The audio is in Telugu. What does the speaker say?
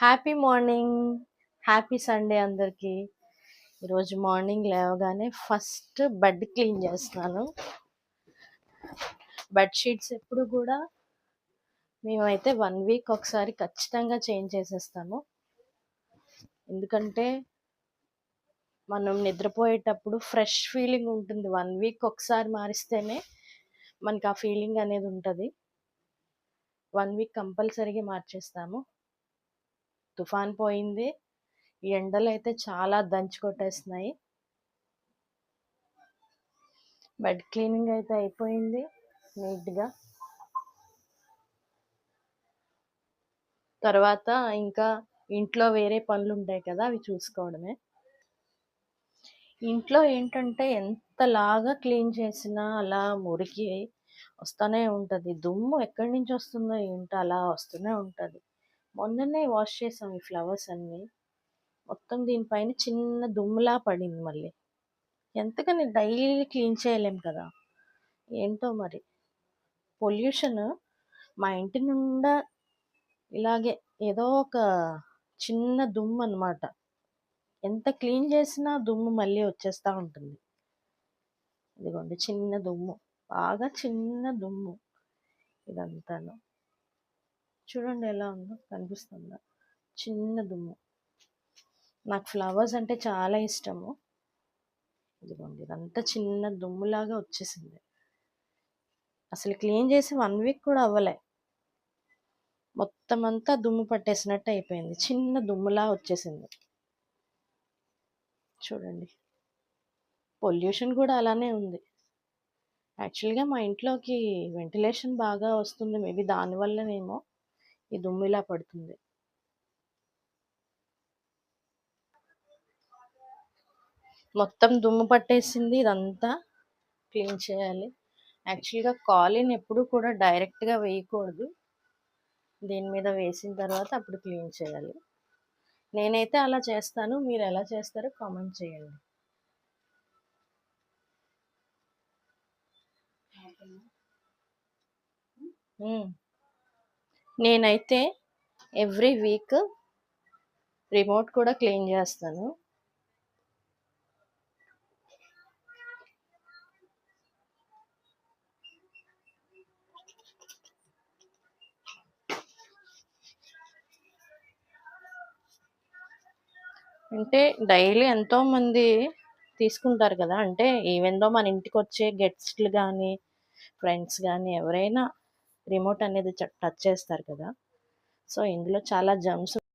Happy morning. హ్యాపీ సండే అందరికీ. ఈరోజు మార్నింగ్ లేవగానే ఫస్ట్ బెడ్ క్లీన్ చేస్తున్నాను. బెడ్షీట్స్ ఎప్పుడు కూడా మేమైతే 1 వీక్ ఒకసారి ఖచ్చితంగా చేంజ్ చేసేస్తాము. ఎందుకంటే మనం నిద్రపోయేటప్పుడు ఫ్రెష్ ఫీలింగ్ ఉంటుంది. 1 వీక్ ఒకసారి మారిస్తేనే మనకి ఆ ఫీలింగ్ అనేది ఉంటుంది. 1 వీక్ కంపల్సరీగా మార్చేస్తాము. తుఫాన్ పోయింది. ఈ ఎండలు అయితే చాలా దంచి కొట్టేస్తున్నాయి. బెడ్ క్లీనింగ్ అయితే అయిపోయింది నీట్గా. తర్వాత ఇంకా ఇంట్లో వేరే పనులు ఉంటాయి కదా, అవి చూసుకోవడమే. ఇంట్లో ఏంటంటే ఎంతలాగా క్లీన్ చేసినా అలా మురికి వస్తూనే ఉంటుంది. దుమ్ము ఎక్కడి నుంచి వస్తుందో ఏంటో అలా వస్తూనే ఉంటుంది. మొన్ననే వాష్ చేసాం ఈ ఫ్లవర్స్ అన్నీ. మొత్తం దీనిపైన చిన్న దుమ్ములా పడింది. మళ్ళీ ఎంతకని డైలీ క్లీన్ చేయలేం కదా, ఏంటో మరి. పొల్యూషన్ మా ఇంటి నిండా ఇలాగే ఏదో ఒక చిన్న దుమ్ము అన్నమాట. ఎంత క్లీన్ చేసినా దుమ్ము మళ్ళీ వచ్చేస్తూ ఉంటుంది. ఇదిగోండి చిన్న దుమ్ము, బాగా చిన్న దుమ్ము ఇదంతాను. చూడండి ఎలా ఉందో, కనిపిస్తుందా? చిన్న దుమ్ము. నాకు ఫ్లవర్స్ అంటే చాలా ఇష్టము. ఇదిగోండి ఇదంతా చిన్న దుమ్ములాగా వచ్చేసింది. అసలు క్లీన్ చేసి 1 వీక్ కూడా అవ్వలే, మొత్తం అంతా దుమ్ము పట్టేసినట్టు అయిపోయింది. చిన్న దుమ్ములా వచ్చేసింది. చూడండి, పొల్యూషన్ కూడా అలానే ఉంది. యాక్చువల్గా మా ఇంట్లోకి వెంటిలేషన్ బాగా వస్తుంది. మేబీ దానివల్లనేమో ఈ దుమ్ము ఇలా పడుతుంది. మొత్తం దుమ్ము పట్టేసింది. ఇదంతా క్లీన్ చేయాలి. యాక్చువల్గా కాలిన్ ఎప్పుడు కూడా డైరెక్ట్గా వేయకూడదు. దీని మీద వేసిన తర్వాత అప్పుడు క్లీన్ చేయాలి. నేనైతే అలా చేస్తాను. మీరు ఎలా చేస్తారో కామెంట్ చేయండి. నేనైతే ఎవ్రీ వీక్ రిమోట్ కూడా క్లీన్ చేస్తాను. అంటే డైలీ ఎంతోమంది తీసుకుంటారు కదా, అంటే ఈవెన్ దో మన ఇంటికి వచ్చే గెస్ట్లు కానీ ఫ్రెండ్స్ కానీ ఎవరైనా రిమోట్ అనేది టచ్ చేస్తారు కదా. సో ఇందులో చాలా జమ్స్